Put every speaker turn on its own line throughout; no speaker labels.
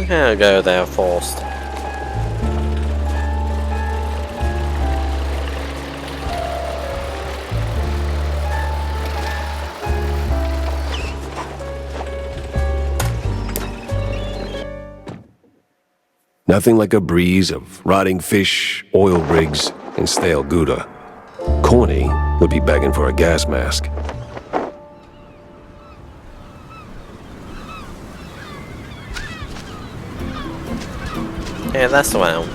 think I'll go there first.
Nothing like a breeze of rotting fish, oil rigs, and stale Gouda. Corny would be begging for a gas mask.
Yeah, that's the one.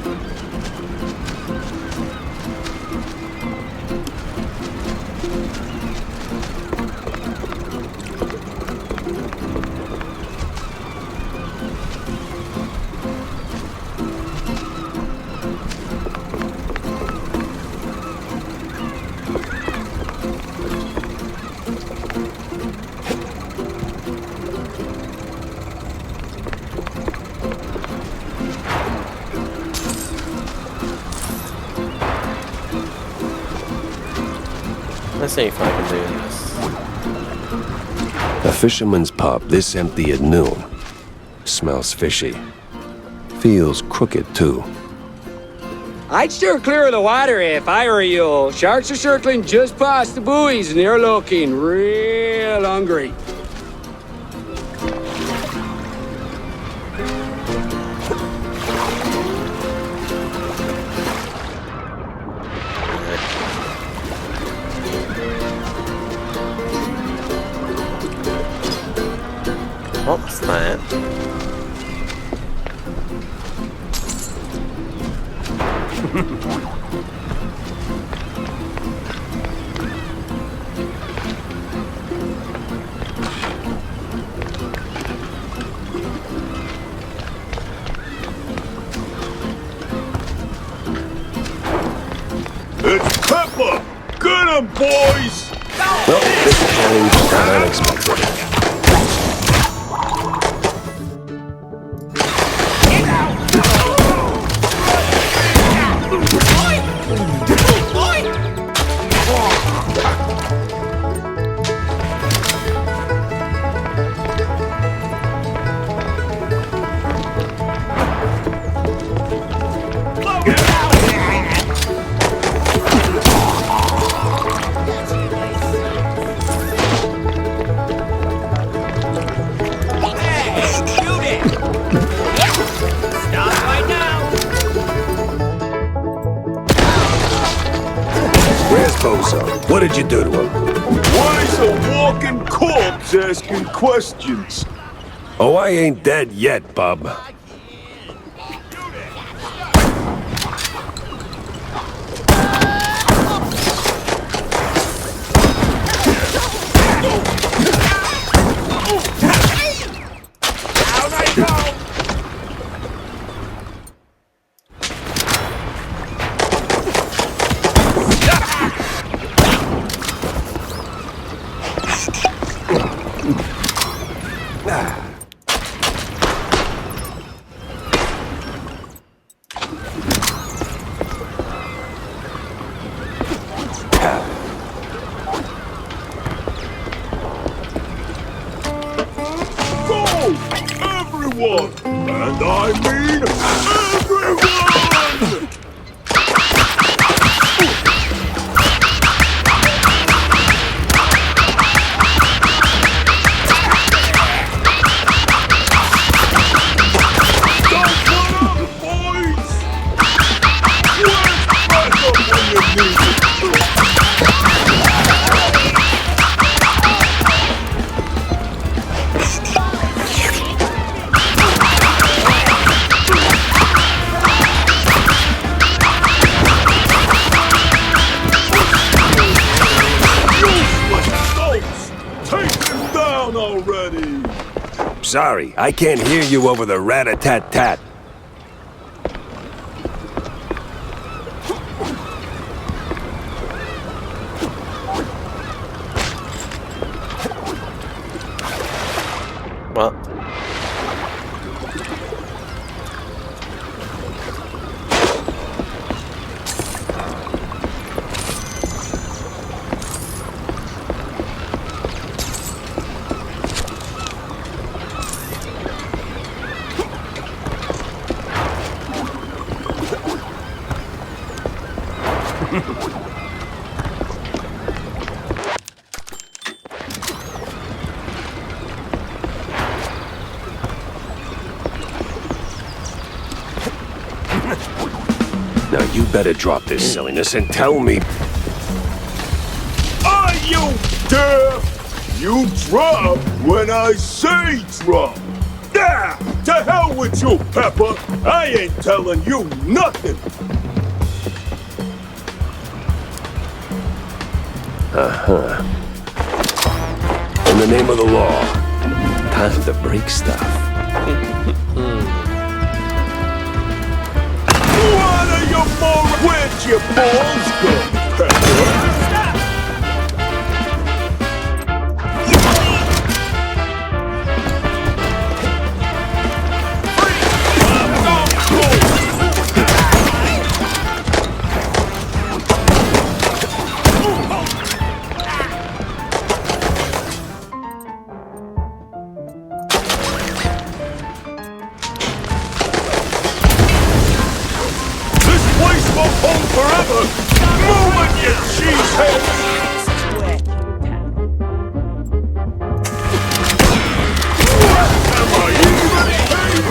Let's see if I can do this.
A fisherman's pub this empty at noon. Smells fishy. Feels crooked, too.
I'd steer clear of the water if I were you. Sharks are circling just past the buoys and they're looking real hungry.
What's that?
It's Pepper! Get him, boys!
Well, this challenge is not unexpected. Where's Bozo? What did you do to him?
Why is a walking corpse asking questions?
Oh, I ain't dead yet, bub.
Everyone! And I mean everyone! Don't put up, boys! Where's backup when you need it? Already.
Sorry, I can't hear you over the rat-a-tat-tat.
What?
You better drop this silliness and tell me.
Are you deaf? You drop when I say drop. Yeah, to hell with you, Pepper. I ain't telling you nothing.
In the name of the law, time to break stuff.
What are you more? Where'd your balls go, Pepper? Forever! Moving, you cheesehead! What am I even paying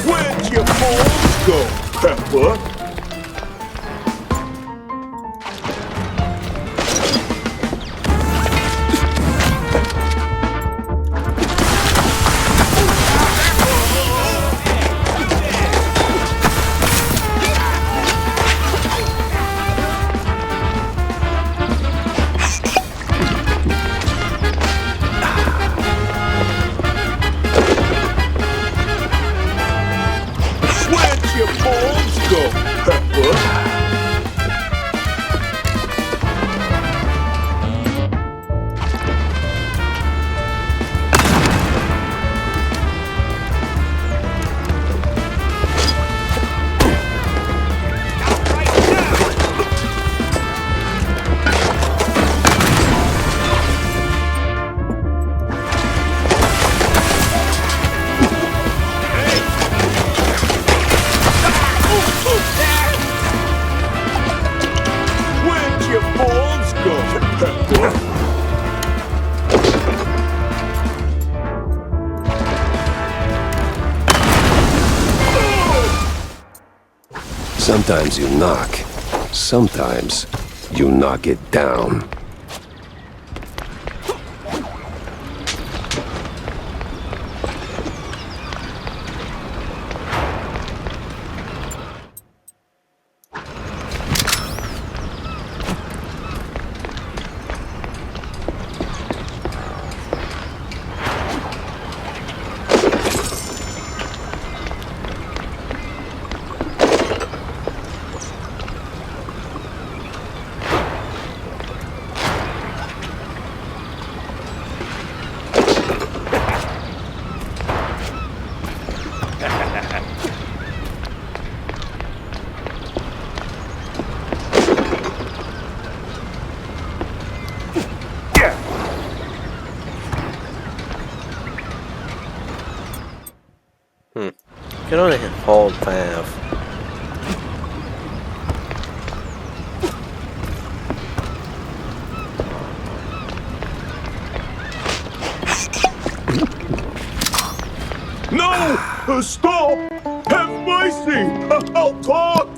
Where'd your balls go? Where'd your balls go, Pepper?
Sometimes you knock, sometimes you knock it down.
Can only hold 5.
No! Stop! Have mercy! I'll talk!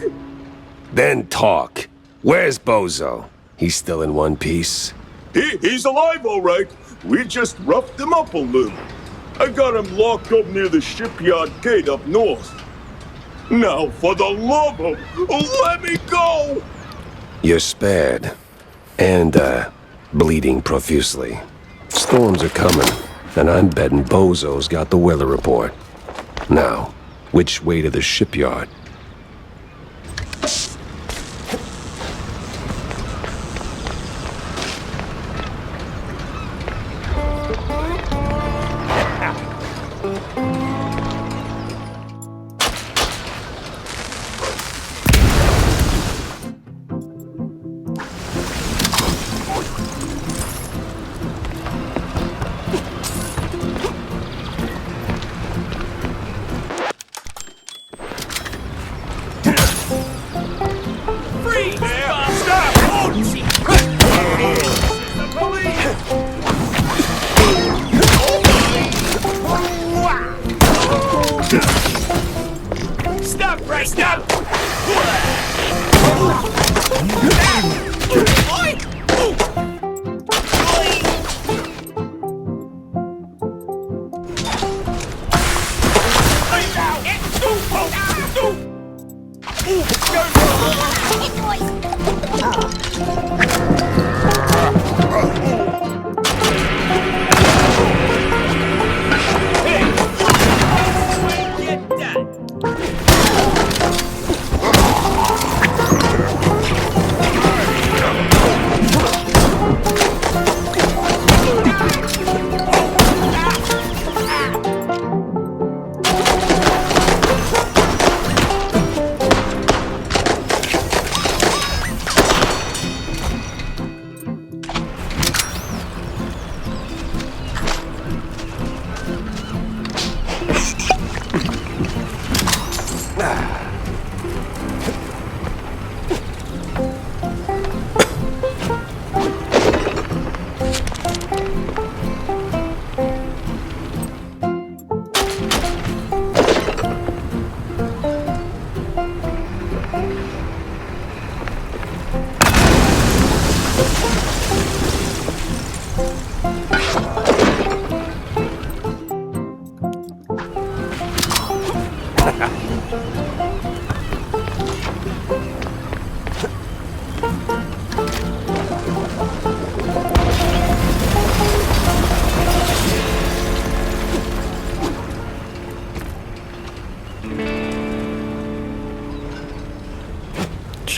Then talk. Where's Bozo? He's still in one piece?
He's alive, all right. We just roughed him up a little. I got him locked up near the shipyard gate up north. Now, for the love of... let me go!
You're spared. And, bleeding profusely. Storms are coming, and I'm betting Bozo's got the weather report. Now, which way to the shipyard?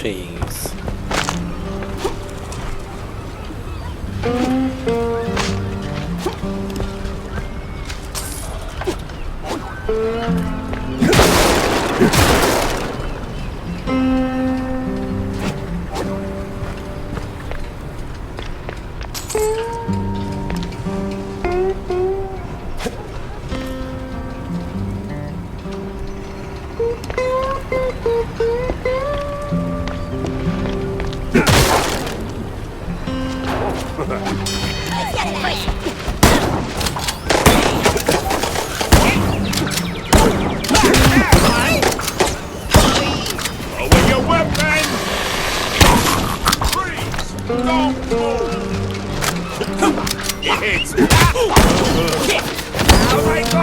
Jeez.
Lower your weapon! Freeze! Don't move! It's out I go!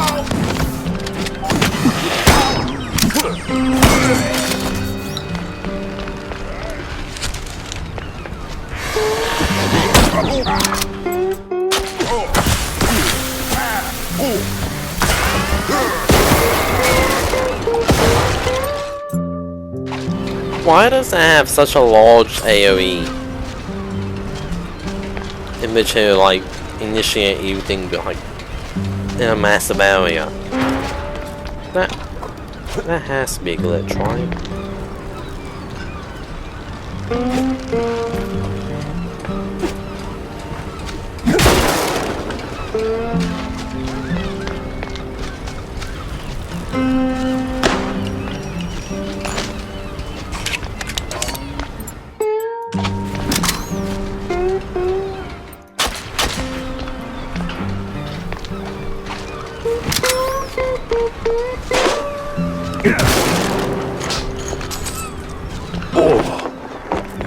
Why does it have such a large AoE? In which it like initiate everything like in a massive area. That has to be a glitch, right?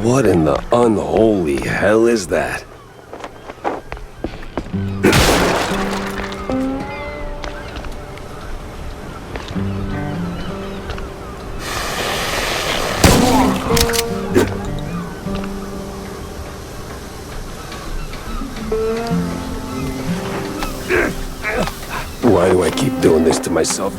What in the unholy hell is that? Why do I keep doing this to myself?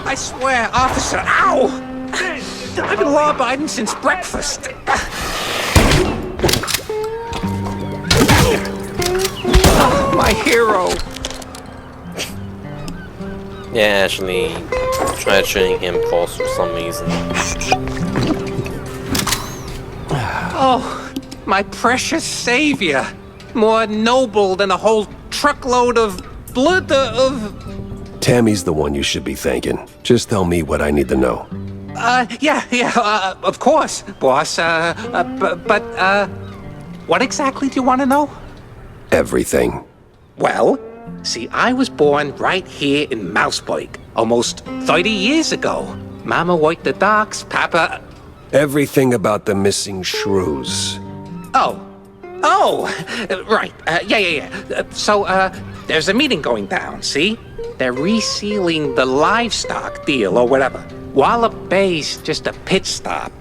I swear, officer, ow! I've been law-abiding since breakfast. Oh, my hero.
Yeah, actually, tried shooting him first for some reason.
Oh, my precious savior. More noble than a whole truckload of blood of...
Tammy's the one you should be thanking. Just tell me what I need to know.
Of course, boss. What exactly do you want to know?
Everything.
Well, see, I was born right here in Mouseburg, almost 30 years ago. Mama worked the docks, Papa...
Everything about the missing shrews.
Right. So, there's a meeting going down, see? They're resealing the livestock deal or whatever. Wallop Bay's just a pit stop.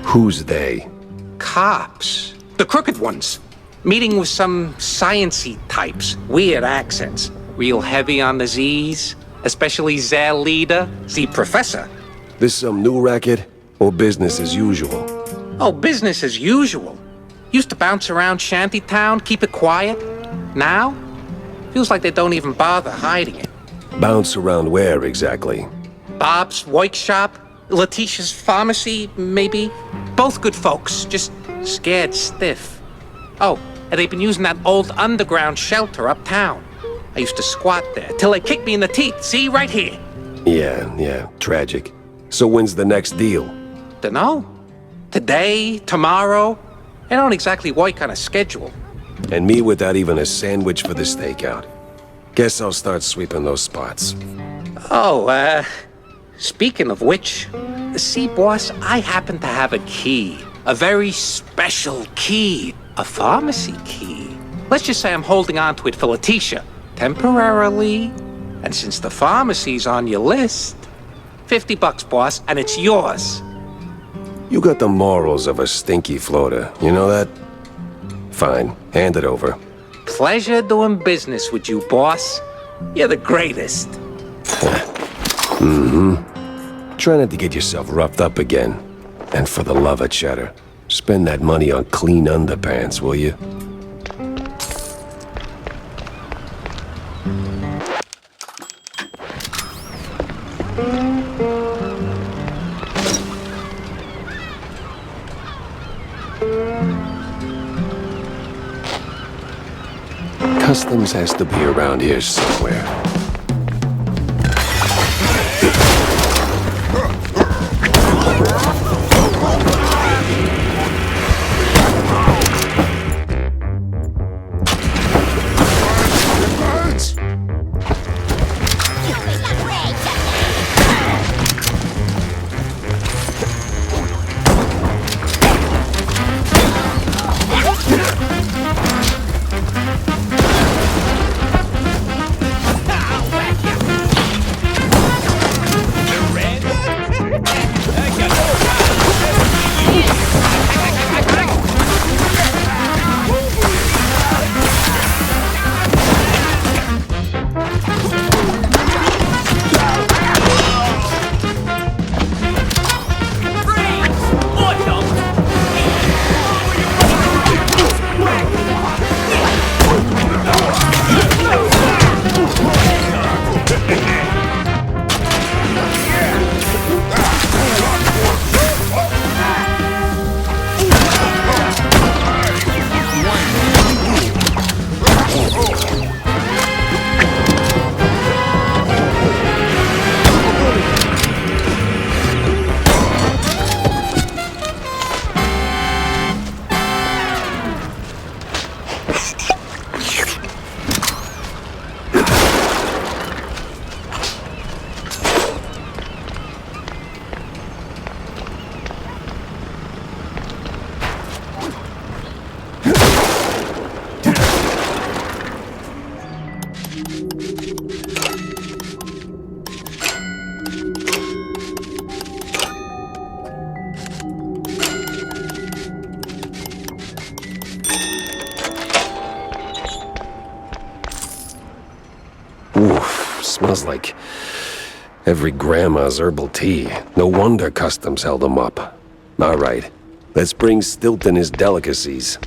Who's they?
Cops. The crooked ones. Meeting with some science-y types, weird accents, real heavy on the Z's, especially their leader, the professor.
This some new racket, or business as usual?
Oh, business as usual. Used to bounce around shantytown, keep it quiet. Now, feels like they don't even bother hiding it.
Bounce around where exactly?
Bob's workshop, Letitia's pharmacy, maybe. Both good folks, just scared stiff. Oh, and they've been using that old underground shelter uptown. I used to squat there till they kicked me in the teeth. See, right here.
Yeah, tragic. So when's the next deal?
Dunno. Today, tomorrow. I don't exactly work on a schedule.
And me without even a sandwich for the stakeout. Guess I'll start sweeping those spots.
Oh, speaking of which, see, boss, I happen to have a key. A very special key. A pharmacy key. Let's just say I'm holding on to it for Letitia. Temporarily. And since the pharmacy's on your list, $50, boss, and it's yours.
You got the morals of a stinky floater, you know that? Fine, hand it over.
Pleasure doing business with you, boss. You're the greatest.
Try not to get yourself roughed up again. And for the love of cheddar, spend that money on clean underpants, will you? Customs has to be around here somewhere. Smells like every grandma's herbal tea. No wonder customs held them up. All right, let's bring Stilton his delicacies.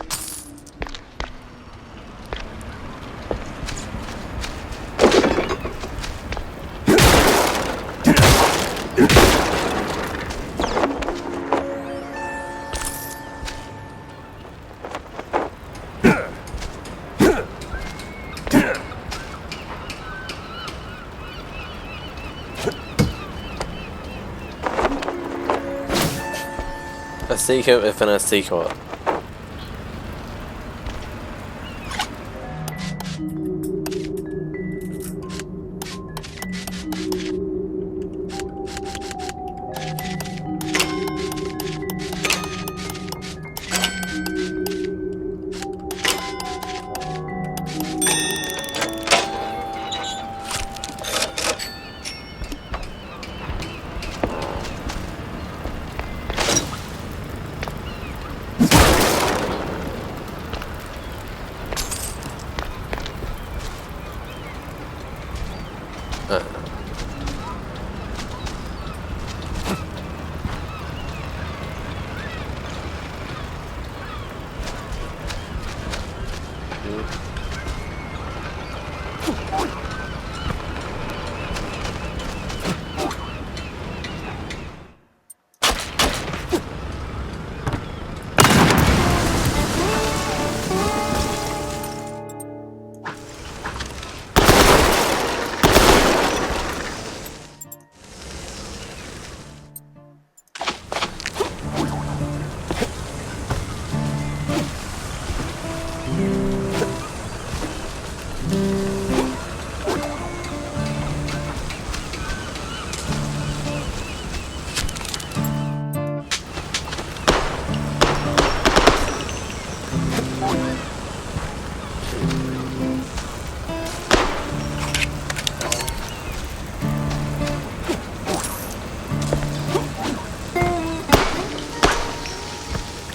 A secret within a secret.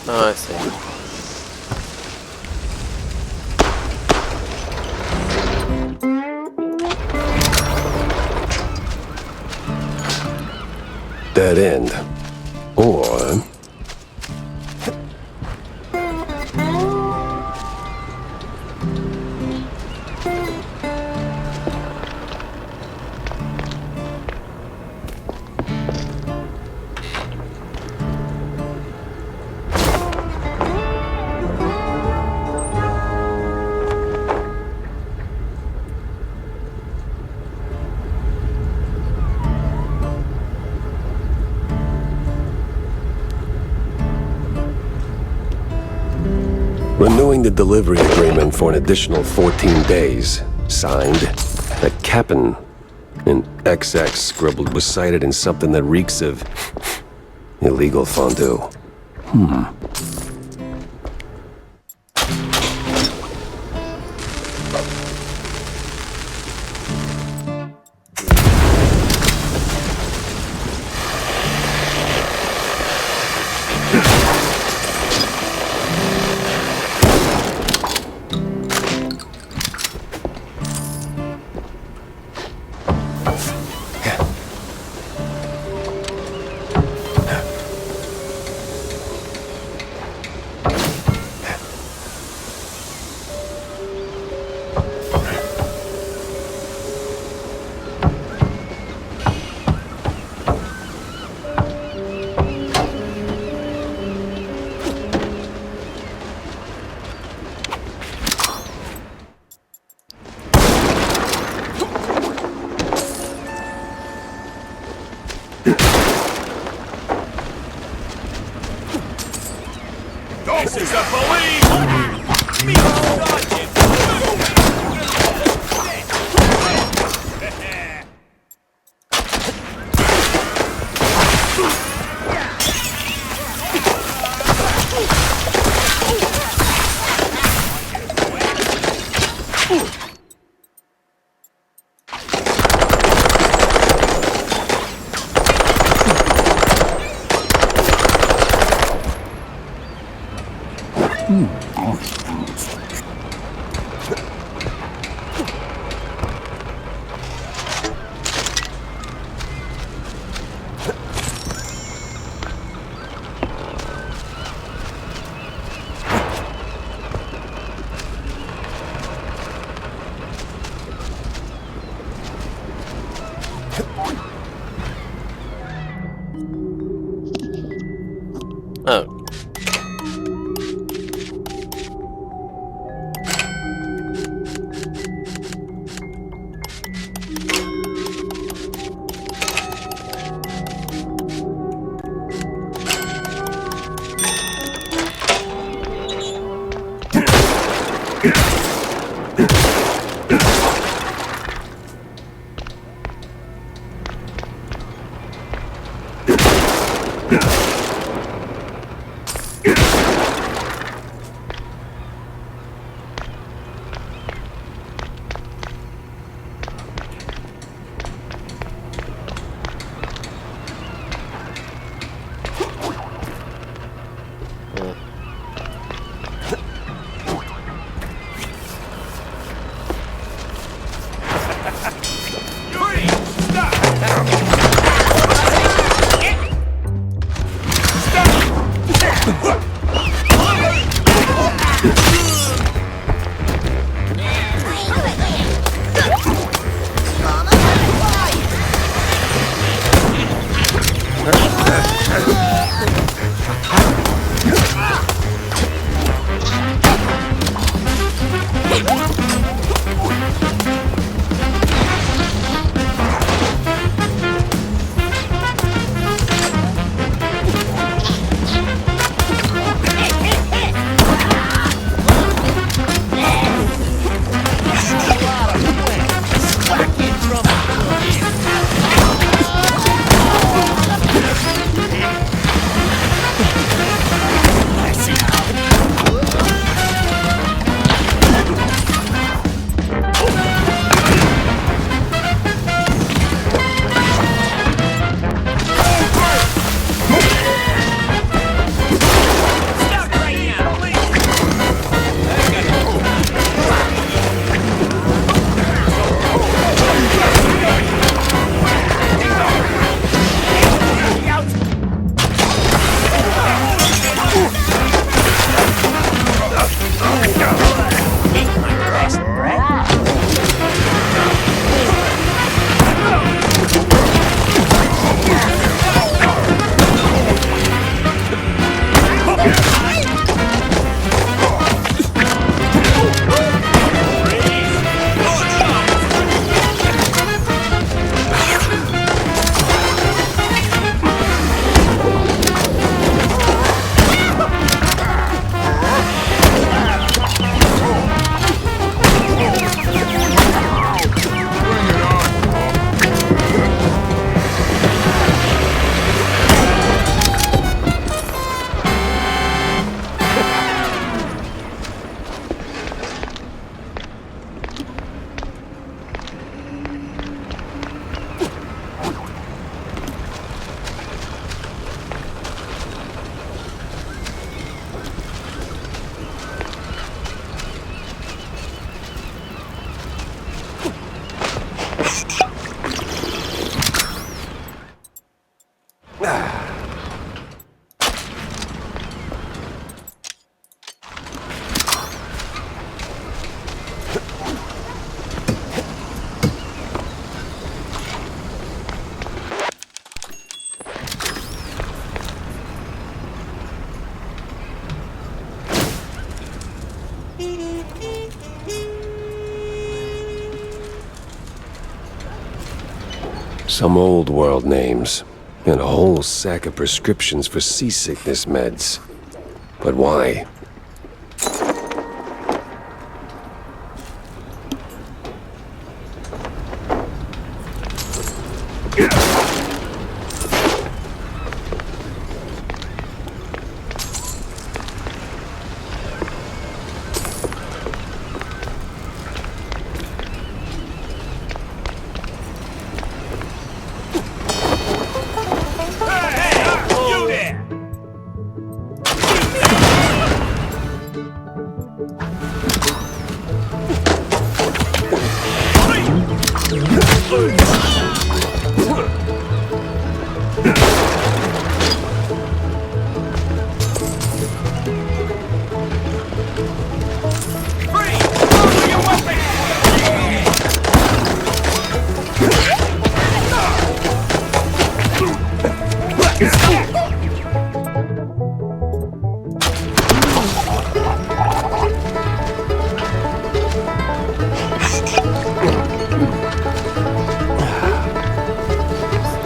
Oh, I see.
Dead end. Or... renewing the delivery agreement for an additional 14 days. Signed, the captain in XX scribbled was cited in something that reeks of illegal fondue.
This is a believe! Me dodging!
Oh.
Some old world names, and a whole sack of prescriptions for seasickness meds. But why?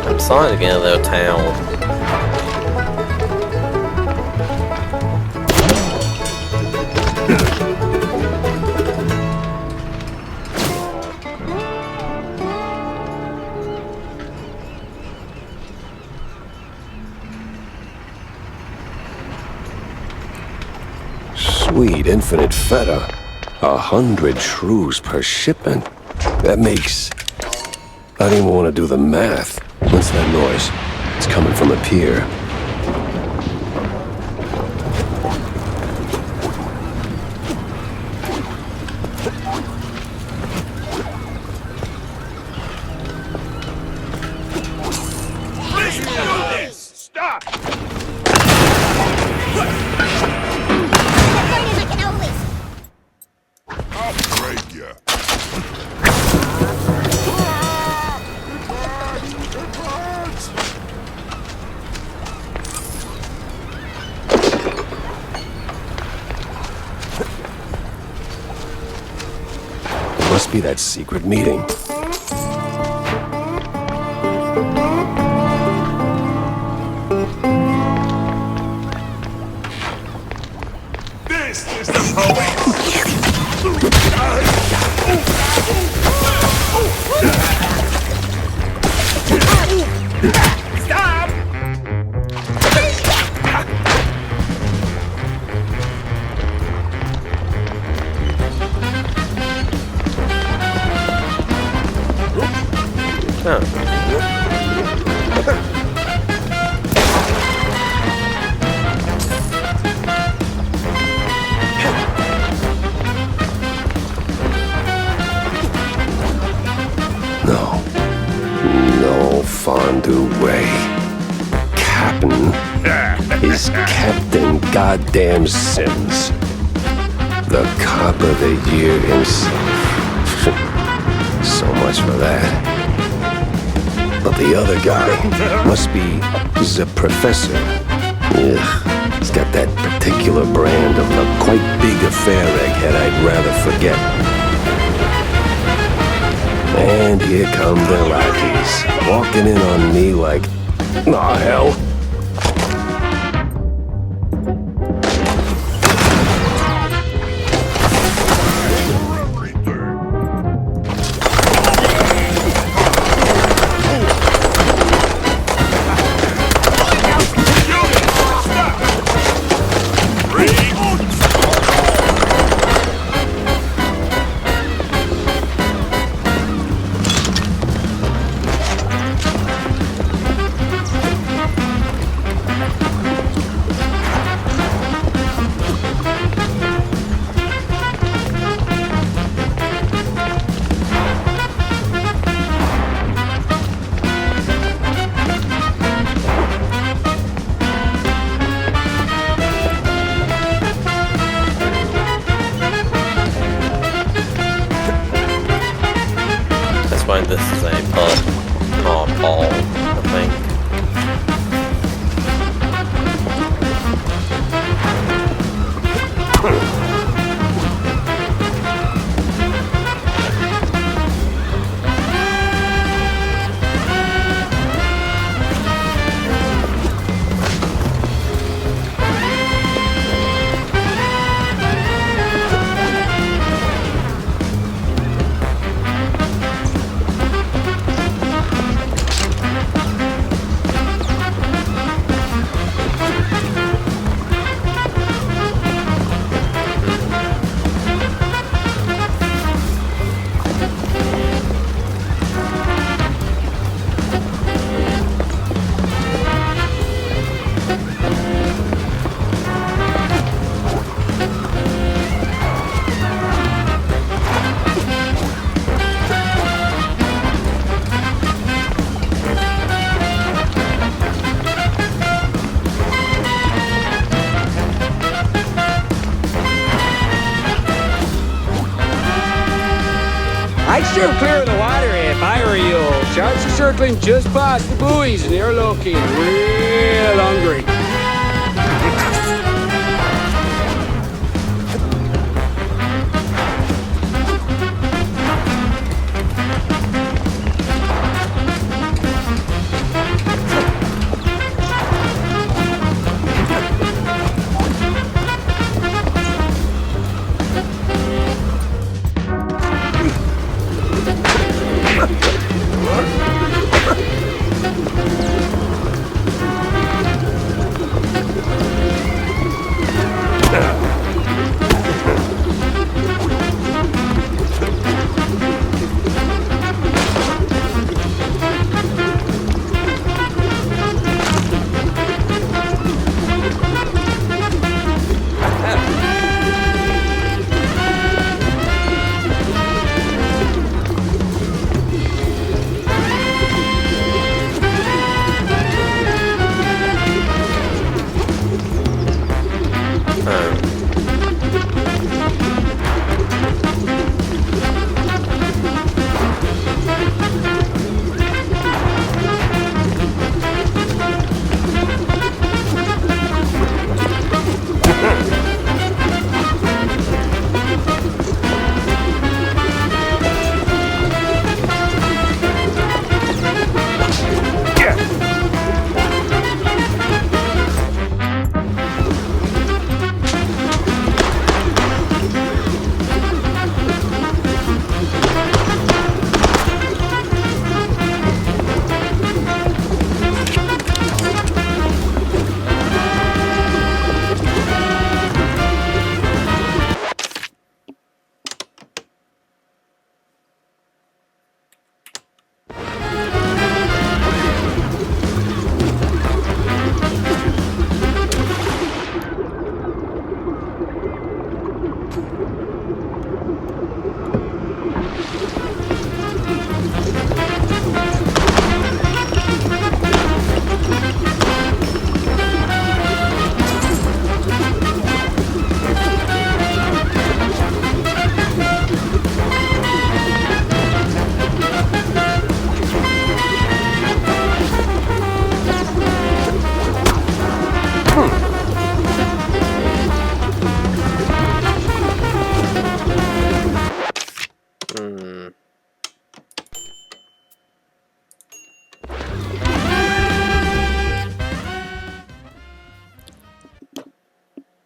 I'm sorry to get a little towel.
Sweet infinite feta. 100 shrews per shipment. That makes... I don't even want to do the math. What's that noise? It's coming from a pier.
Listen to this! Stop! I'll break ya.
Must be that secret meeting.
This is the police! Stop!
No fondue way. Captain is Captain Goddamn Sims. The cop of the year himself. So much for that. But the other guy must be the professor. Ugh, he's got that particular brand of a quite big affair egghead I'd rather forget. And here come the lackeys, walking in on me like, aw, hell.
steer clear of the water if I were you. Sharks are circling just past the buoys and they're looking real hungry.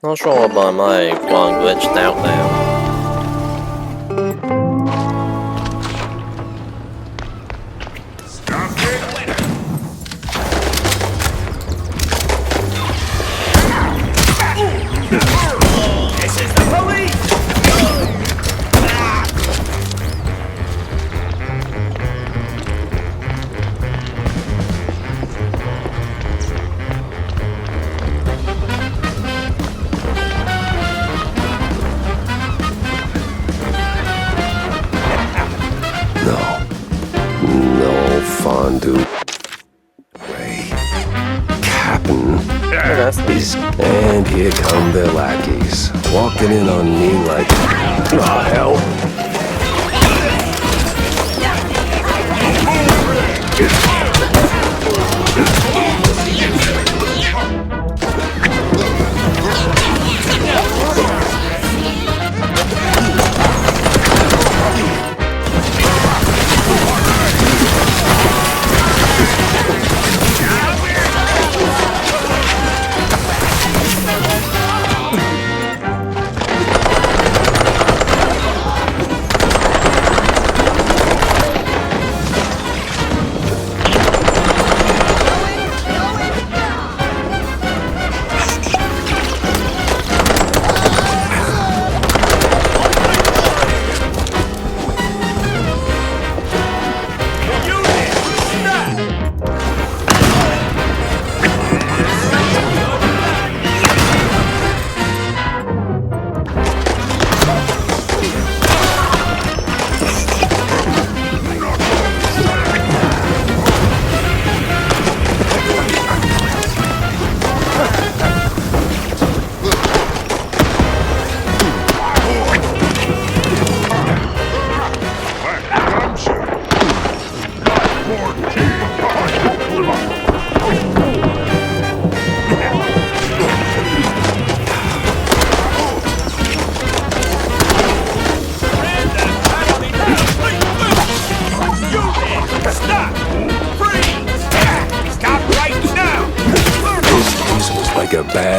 Not sure why my one glitched out now.
This is the police!
Fondue. Ray. Captain. And here come their lackeys. Walking in on me like, oh, hell.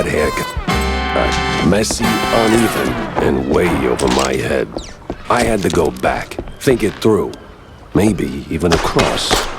that haircut. Messy, uneven, and way over my head. I had to go back, think it through. Maybe even across.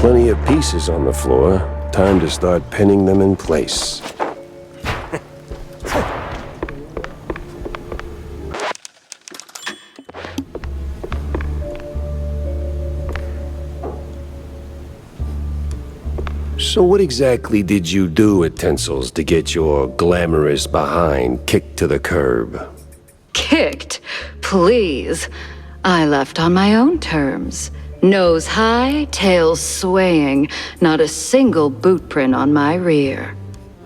Plenty of pieces on the floor. Time to start pinning them in place. So what exactly did you do at Tinsel's to get your glamorous behind kicked to the curb?
Kicked? Please. I left on my own terms. Nose high, tail swaying, not a single boot print on my rear.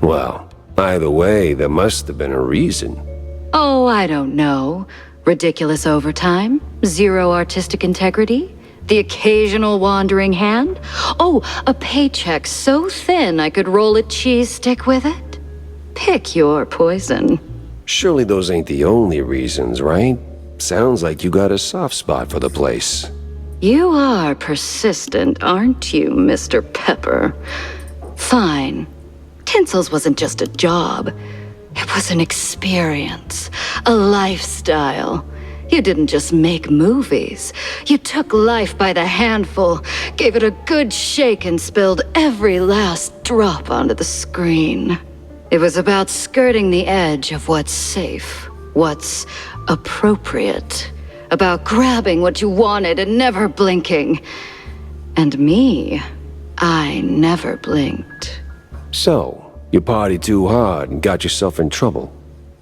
Well, either way, there must have been a reason.
Oh, I don't know. Ridiculous overtime? Zero artistic integrity? The occasional wandering hand? Oh, a paycheck so thin I could roll a cheese stick with it? Pick your poison.
Surely those ain't the only reasons, right? Sounds like you got a soft spot for the place.
You are persistent, aren't you, Mr. Pepper? Fine. Tinsel's wasn't just a job. It was an experience, a lifestyle. You didn't just make movies. You took life by the handful, gave it a good shake, and spilled every last drop onto the screen. It was about skirting the edge of what's safe, what's appropriate. About grabbing what you wanted and never blinking. And me, I never blinked.
So, you partied too hard and got yourself in trouble.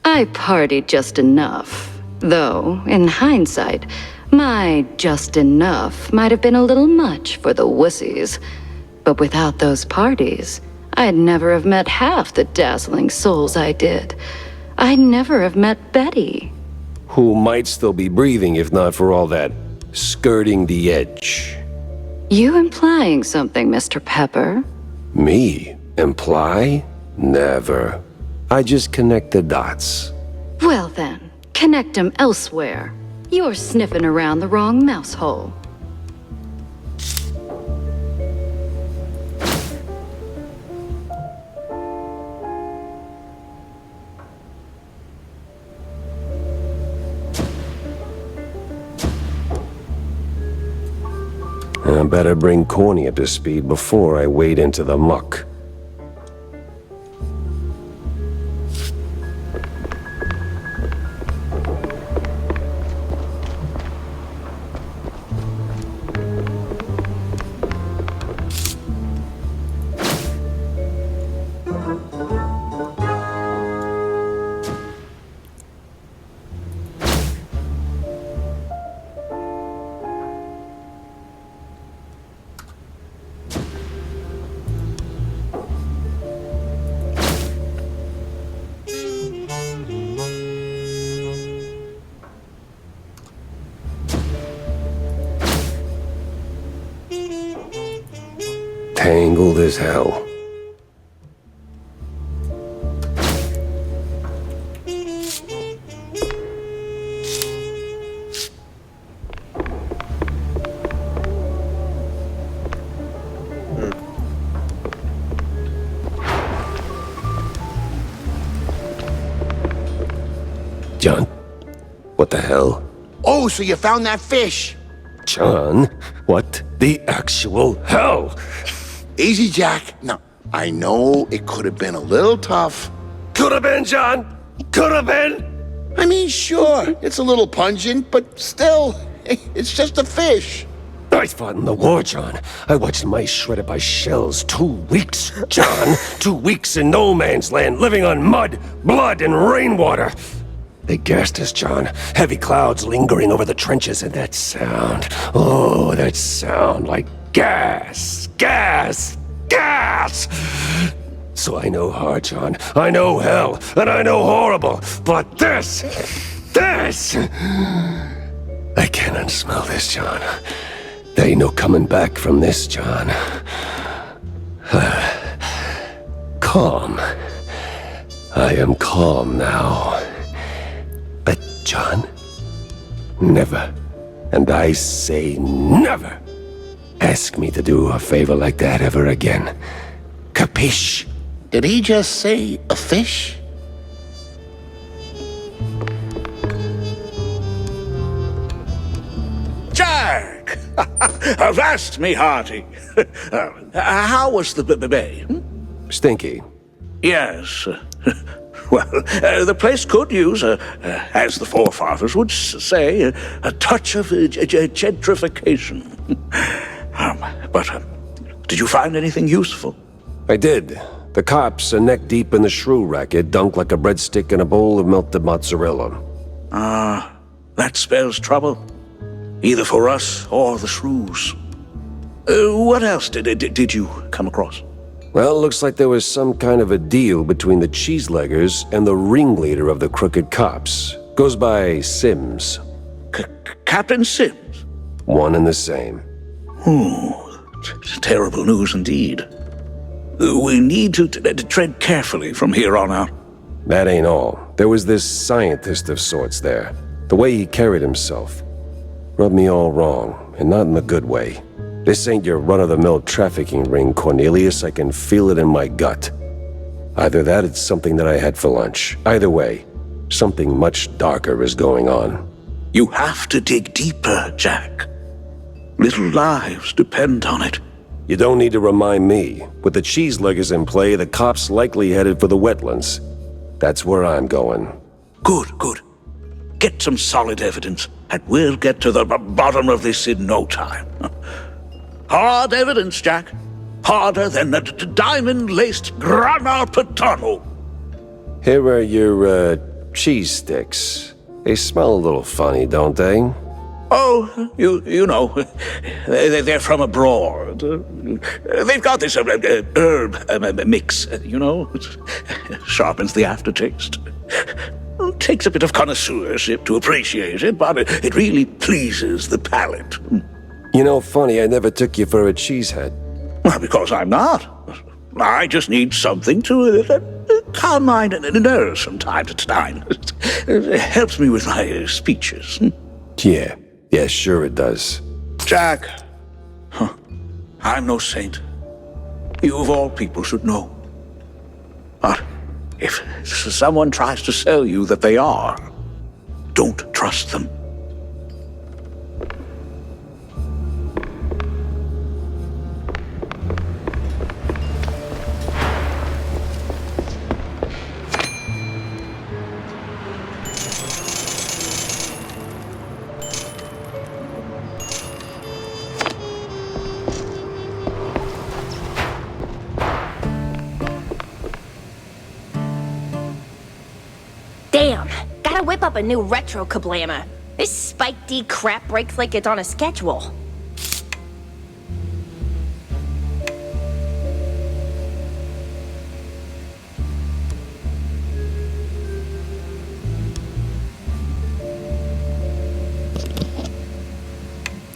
I partied just enough. Though, in hindsight, my just enough might have been a little much for the wussies. But without those parties, I'd never have met half the dazzling souls I did. I'd never have met Betty.
Who might still be breathing if not for all that skirting the edge.
You implying something, Mr. Pepper?
Me? Imply? Never. I just connect the dots.
Well then, connect them elsewhere. You're sniffing around the wrong mouse hole.
I better bring Corny up to speed before I wade into the muck. Tangled as hell. John, what the hell?
Oh, so you found that fish?
John, what the actual hell?
Easy, Jack. Now, I know it could have been a little tough.
Could have been, John. Could have been.
I mean, sure, it's a little pungent, but still, it's just a fish.
I fought in the war, John. I watched mice shredded by shells. 2 weeks, John. 2 weeks in no man's land, living on mud, blood, and rainwater. They gassed us, John. Heavy clouds lingering over the trenches, and that sound. Oh, that sound like gas. Gas! Gas! So I know hard, John. I know hell, and I know horrible. But this... I cannot smell this, John. There ain't no coming back from this, John. Calm. I am calm now. But, John, never, and I say never, ask me to do a favor like that ever again. Capiche?
Did he just say a fish?
Jack! Avast me hearty. How was the bay?
Stinky.
Yes. Well, the place could use, as the forefathers would say, a touch of gentrification. But did you find anything useful?
I did. The cops are neck deep in the shrew racket, dunked like a breadstick in a bowl of melted mozzarella.
That spells trouble. Either for us or the shrews. What else did you come across?
Well, looks like there was some kind of a deal between the cheeseleggers and the ringleader of the crooked cops. Goes by Sims.
Captain Sims?
One and the same.
Terrible news indeed. We need to tread carefully from here on out.
That ain't all. There was this scientist of sorts there. The way he carried himself rubbed me all wrong, and not in the good way. This ain't your run-of-the-mill trafficking ring, Cornelius. I can feel it in my gut. Either that, it's something that I had for lunch. Either way, something much darker is going on.
You have to dig deeper, Jack. Little lives depend on it.
You don't need to remind me. With the cheeseleggers in play, the cops likely headed for the wetlands. That's where I'm going.
Good. Get some solid evidence, and we'll get to the bottom of this in no time. Hard evidence, Jack. Harder than a diamond-laced grana padano.
Here are your, cheese sticks. They smell a little funny, don't they?
Oh, you know, they're from abroad. They've got this herb mix, you know. Sharpens the aftertaste. Takes a bit of connoisseurship to appreciate it, but it really pleases the palate.
You know, funny, I never took you for a cheesehead.
Well, because I'm not. I just need something to calm my nerves from time to time. It helps me with my speeches.
Yeah, sure it does.
Jack, I'm no saint. You of all people should know. But if someone tries to sell you that they are, don't trust them.
Damn, gotta whip up a new retro kablammer. This Spike D crap breaks like it's on a schedule.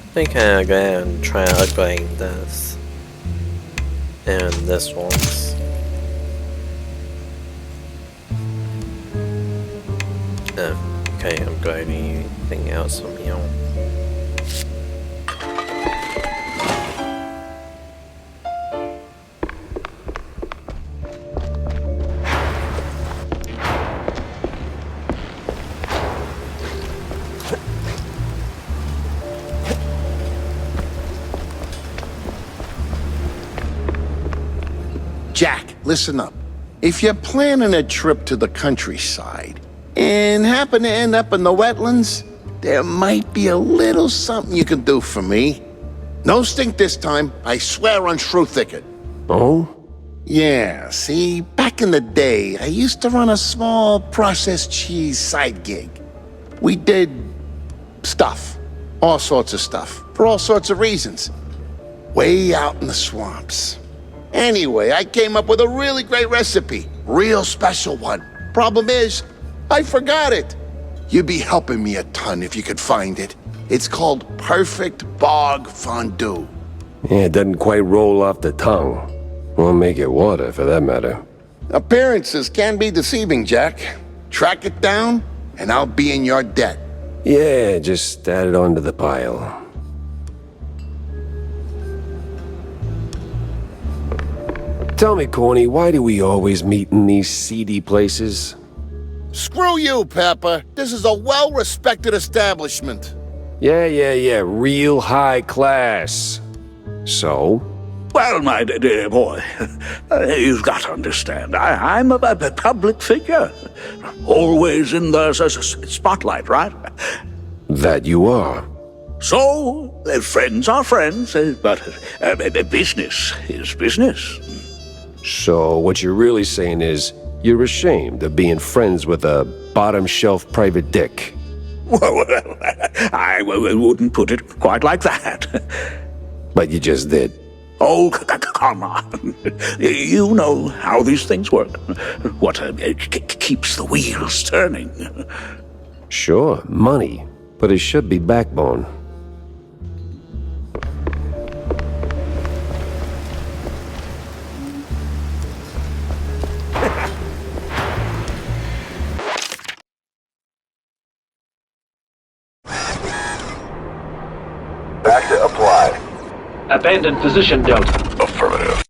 I think I'll go ahead and try upgrading this. And this one's. Okay, I'm going anything else from here.
Jack, listen up. If you're planning a trip to the countryside and happen to end up in the wetlands, there might be a little something you can do for me. No stink this time, I swear on Shrew Thicket.
Oh?
Yeah, see, back in the day, I used to run a small processed cheese side gig. We did stuff, all sorts of stuff, for all sorts of reasons. Way out in the swamps. Anyway, I came up with a really great recipe. Real special one. Problem is, I forgot it. You'd be helping me a ton if you could find it. It's called Perfect Bog Fondue.
Yeah, it doesn't quite roll off the tongue. Won't make it water, for that matter.
Appearances can be deceiving, Jack. Track it down, and I'll be in your debt.
Yeah, just add it onto the pile. Tell me, Corny, why do we always meet in these seedy places?
Screw you, Pepper. This is a well-respected establishment.
Yeah, real high class. So?
Well, my dear boy, you've got to understand, I'm a public figure. Always in the spotlight, right?
That you are.
So, friends are friends, but business is business.
So what you're really saying is, you're ashamed of being friends with a bottom-shelf private dick.
Well, I wouldn't put it quite like that.
But you just did.
Oh, come on. You know how these things work. What keeps the wheels turning.
Sure, money. But it should be backbone.
Back to apply.
Abandoned position, Delta.
Affirmative.